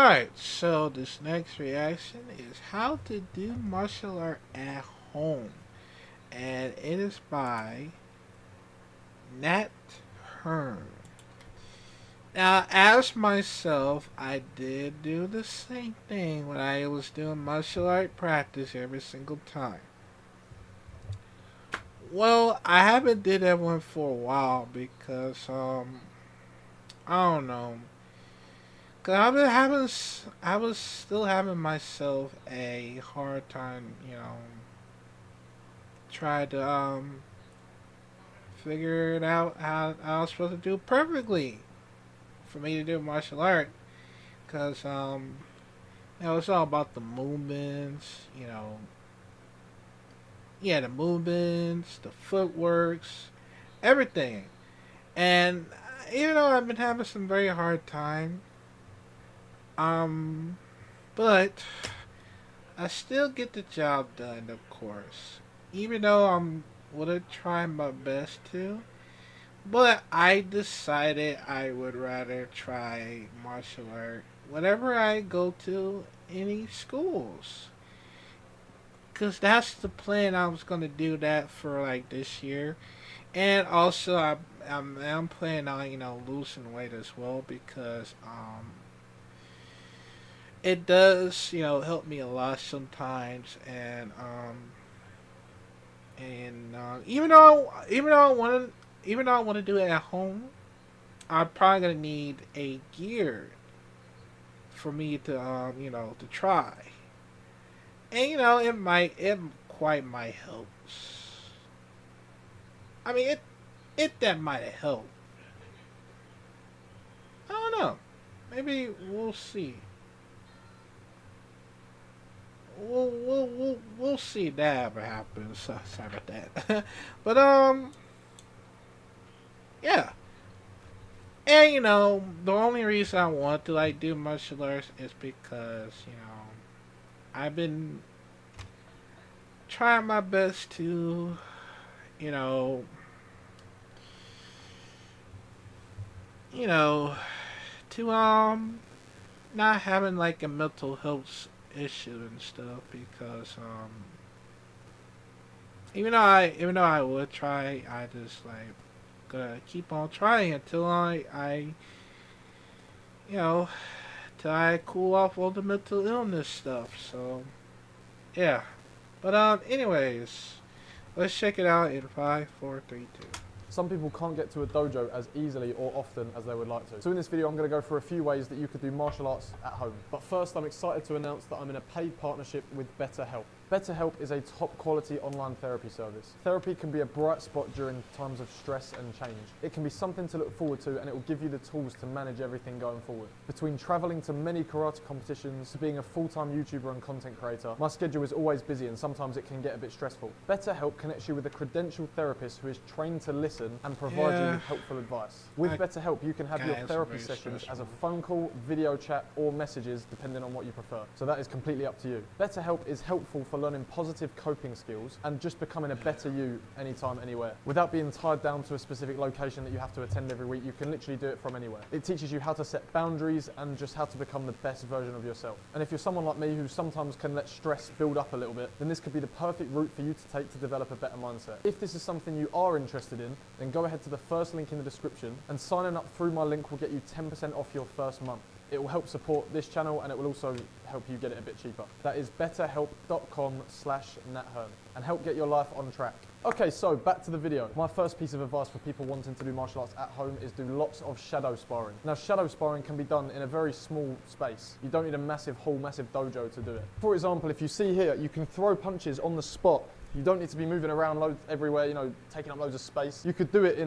Alright, so this next reaction is how to do martial art at home. And it is by Nat Hearn. Now, as myself, I did do the same thing when I was doing martial art practice every single time. Well, I haven't did that one for a while because I don't know. Cause I've been having, I was still having myself a hard time, try to figure it out how I was supposed to do perfectly for me to do martial art. Cause it's all about the movements, the movements, the footworks, everything. And even though I've been having some very hard time, um, but I still get the job done, of course. Even though I'm gonna try my best to. But I decided I would rather try martial art whenever I go to any schools. Because that's the plan. I was going to do that for like this year. And also, I'm planning on, losing weight as well because it does, help me a lot sometimes. Even though I want to do it at home, I'm probably gonna need a gear for me to to try, and it quite might help. I mean it that might help. I don't know. Maybe we'll see. We'll see if that ever happens. Sorry about that. But yeah. And the only reason I want to like do martial arts is because I've been trying my best to you know you know to not having like a mental health issue and stuff because even though I would try, I just like gonna keep on trying until I you know till I cool off all the mental illness stuff. So yeah. But anyways, let's check it out in 5, 4, 3, 2. Some people can't get to a dojo as easily or often as they would like to. So in this video, I'm going to go through a few ways that you could do martial arts at home. But first, I'm excited to announce that I'm in a paid partnership with BetterHelp. BetterHelp is a top quality online therapy service. Therapy can be a bright spot during times of stress and change. It can be something to look forward to, and it will give you the tools to manage everything going forward. Between traveling to many karate competitions to being a full-time YouTuber and content creator, my schedule is always busy and sometimes it can get a bit stressful. BetterHelp connects you with a credentialed therapist who is trained to listen and provide you with helpful advice. With BetterHelp, you can have your therapy sessions as a phone call, video chat, or messages, depending on what you prefer. So that is completely up to you. BetterHelp is helpful for learning positive coping skills and just becoming a better you anytime, anywhere. Without being tied down to a specific location that you have to attend every week, you can literally do it from anywhere. It teaches you how to set boundaries and just how to become the best version of yourself. And if you're someone like me who sometimes can let stress build up a little bit, then this could be the perfect route for you to take to develop a better mindset. If this is something you are interested in, then go ahead to the first link in the description, and signing up through my link will get you 10% off your first month. It will help support this channel and it will also help you get it a bit cheaper. That is betterhelp.com/NatHearn and help get your life on track. Okay, so back to the video. My first piece of advice for people wanting to do martial arts at home is do lots of shadow sparring. Now, shadow sparring can be done in a very small space. You don't need a massive hall, massive dojo to do it. For example, if you see here, you can throw punches on the spot. You don't need to be moving around loads everywhere, taking up loads of space. You could do it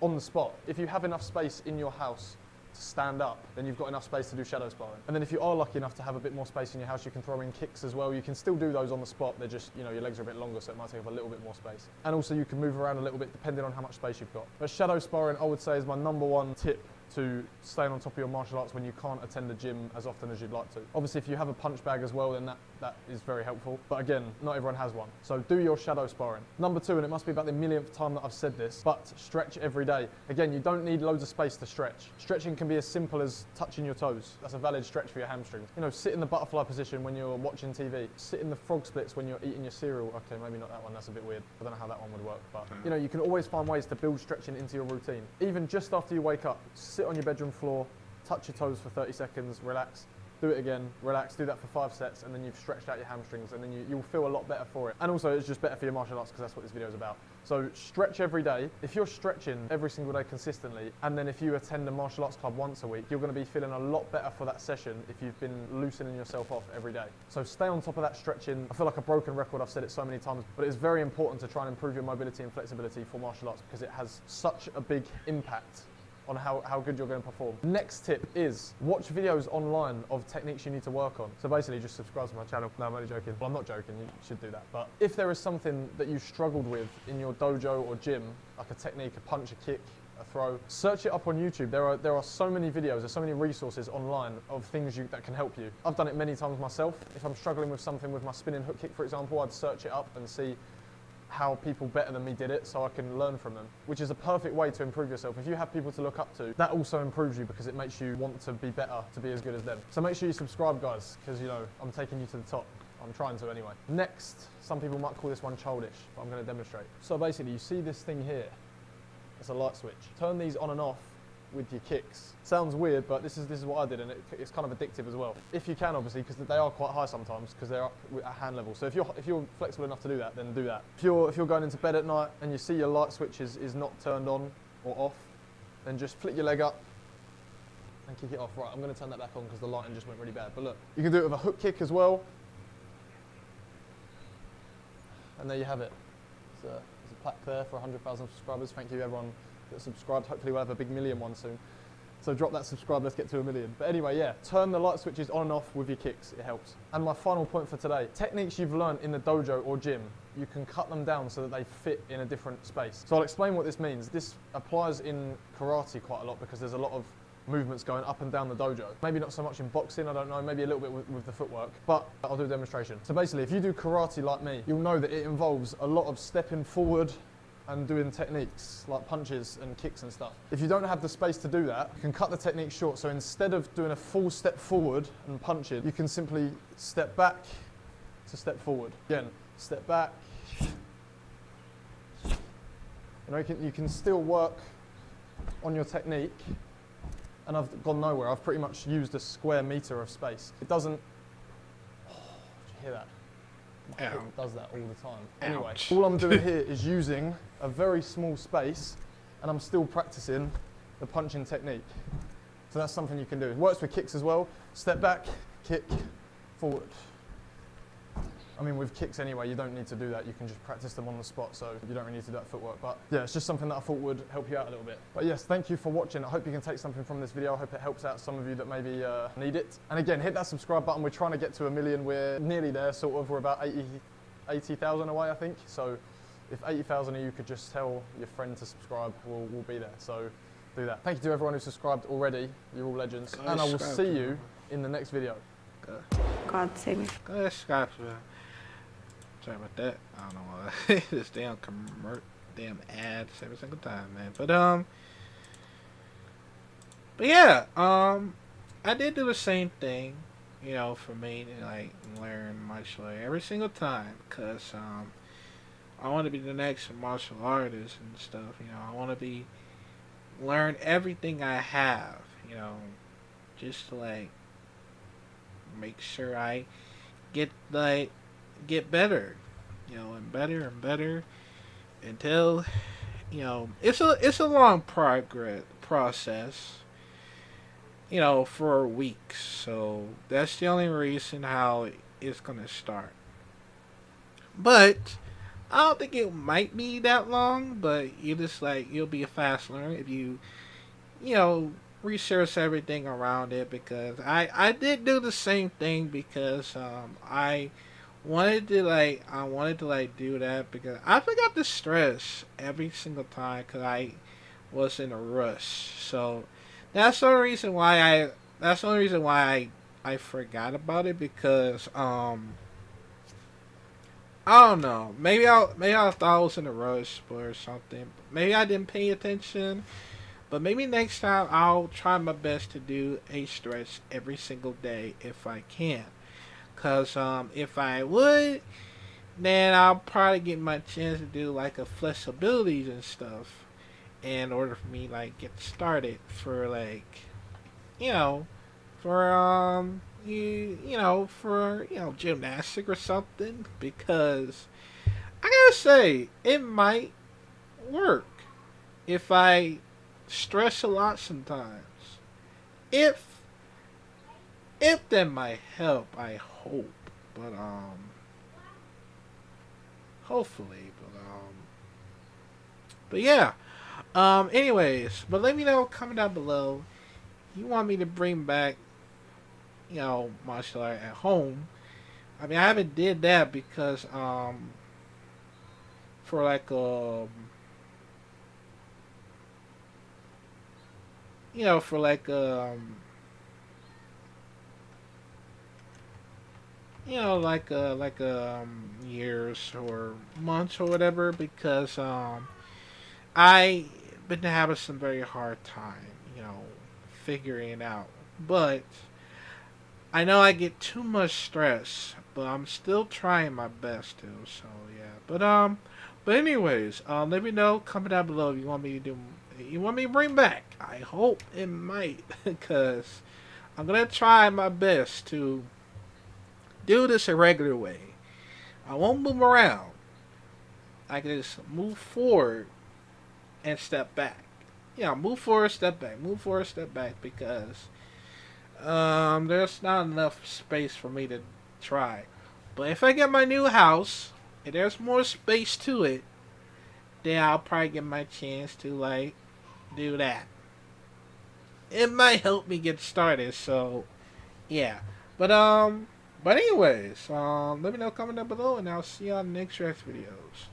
on the spot. If you have enough space in your house to stand up, then you've got enough space to do shadow sparring. And then if you are lucky enough to have a bit more space in your house, you can throw in kicks as well. You can still do those on the spot. They're just, your legs are a bit longer, so it might take up a little bit more space. And also you can move around a little bit depending on how much space you've got. But shadow sparring, I would say, is my number one tip to staying on top of your martial arts when you can't attend the gym as often as you'd like to. Obviously, if you have a punch bag as well, then that is very helpful. But again, not everyone has one. So do your shadow sparring. Number 2, and it must be about the millionth time that I've said this, but stretch every day. Again, you don't need loads of space to stretch. Stretching can be as simple as touching your toes. That's a valid stretch for your hamstrings. You know, sit in the butterfly position when you're watching TV. Sit in the frog splits when you're eating your cereal. Okay, maybe not that one, that's a bit weird. I don't know how that one would work, but you know, you can always find ways to build stretching into your routine. Even just after you wake up, sit on your bedroom floor, touch your toes for 30 seconds, relax, do it again, relax, do that for 5 sets, and then you've stretched out your hamstrings, and then you'll feel a lot better for it. And also, it's just better for your martial arts, because that's what this video is about. So stretch every day. If you're stretching every single day consistently, and then if you attend a martial arts club once a week, you're going to be feeling a lot better for that session if you've been loosening yourself off every day. So stay on top of that stretching. I feel like a broken record, I've said it so many times, but it's very important to try and improve your mobility and flexibility for martial arts, because it has such a big impact on how good you're going to perform. Next tip is watch videos online of techniques you need to work on. So basically just subscribe to my channel. No, I'm only joking. Well, I'm not joking, you should do that. But if there is something that you struggled with in your dojo or gym, like a technique, a punch, a kick, a throw, search it up on YouTube. There are so many videos, there's so many resources online of things that can help you. I've done it many times myself. If I'm struggling with something with my spinning hook kick, for example, I'd search it up and see how people better than me did it, so I can learn from them, which is a perfect way to improve yourself. If you have people to look up to, that also improves you, because it makes you want to be better, to be as good as them. So make sure you subscribe, guys, because you know I'm taking you to the top. I'm trying to anyway. Next, some people might call this one childish, but I'm going to demonstrate. So basically, you see this thing here, it's a light switch. Turn these on and off with your kicks. Sounds weird, but this is what I did, and it's kind of addictive as well. If you can, obviously, because they are quite high sometimes, because they're up at hand level. So if you're flexible enough to do that, then do that. If you're going into bed at night and you see your light switch is not turned on or off, then just flick your leg up and kick it off. Right, I'm going to turn that back on because the lighting just went really bad. But look, you can do it with a hook kick as well. And there you have it. There's a plaque there for 100,000 subscribers. Thank you, everyone that subscribed. Hopefully we'll have a big million one soon. So drop that subscribe, let's get to 1 million. But anyway, yeah, turn the light switches on and off with your kicks, it helps. And my final point for today, techniques you've learned in the dojo or gym, you can cut them down so that they fit in a different space. So I'll explain what this means. This applies in karate quite a lot, because there's a lot of movements going up and down the dojo. Maybe not so much in boxing, I don't know, maybe a little bit with the footwork, but I'll do a demonstration. So basically, if you do karate like me, you'll know that it involves a lot of stepping forward and doing techniques like punches and kicks and stuff. If you don't have the space to do that, you can cut the technique short. So instead of doing a full step forward and punching, you can simply step back to step forward. Again, step back. You know, you can still work on your technique, and I've gone nowhere. I've pretty much used a square meter of space. It doesn't, oh, did you hear that? It does that all the time. Anyway, all I'm doing here is using a very small space, and I'm still practicing the punching technique. So that's something you can do. It works with kicks as well. Step back, kick, forward. I mean, with kicks anyway, you don't need to do that. You can just practice them on the spot, so you don't really need to do that footwork. But yeah, it's just something that I thought would help you out a little bit. But yes, thank you for watching. I hope you can take something from this video. I hope it helps out some of you that maybe need it. And again, hit that subscribe button. We're trying to get to 1 million. We're nearly there, sort of. We're about 80,000 away, I think. So if 80,000 of you could just tell your friend to subscribe, we'll be there. So do that. Thank you to everyone who subscribed already. You're all legends. And I will see you in the next video. God save me. Go ahead, subscribe. Sorry about that. I don't know why. This damn ad every single time, man. But yeah, I did do the same thing, you know, for me to like learn martial art every single time, cause I want to be the next martial artist and stuff. You know, I want to learn everything I have, you know, just to like make sure I get better, you know, and better until, you know, it's a long process, you know, for weeks. So that's the only reason how it's gonna start. But I don't think it might be that long. But you'll be a fast learner if you know, research everything around it, because I did do the same thing, because I wanted to do that because I forgot the stress every single time, because I was in a rush. So That's the only reason why I. That's the only reason why I forgot about it because I don't know. Maybe I thought I was in a rush or something. Maybe I didn't pay attention. But maybe next time I'll try my best to do a stretch every single day if I can. Cause if I would, then I'll probably get my chance to do like a flexibilities and stuff in order for me like get started for like you know for for gymnastic or something because I gotta say it might work if I stress a lot sometimes. If that might help, I hope. But hopefully. But yeah. Anyways, but let me know comment down below. You want me to bring back, martial art at home? I mean, I haven't did that because for like for like years or months or whatever because I been having some very hard time figuring it out, but I know I get too much stress, but I'm still trying my best to. So yeah, but anyways, let me know comment down below if you want me to do. You want me to bring back? I hope it might, because I'm gonna try my best to do this a regular way. I won't move around. I can just move forward and step back. Move forward, step back, move forward, step back, because there's not enough space for me to try. But if I get my new house and there's more space to it, then I'll probably get my chance to like do that. It might help me get started. So yeah, but anyways, let me know comment down below, and I'll see you on the next React videos.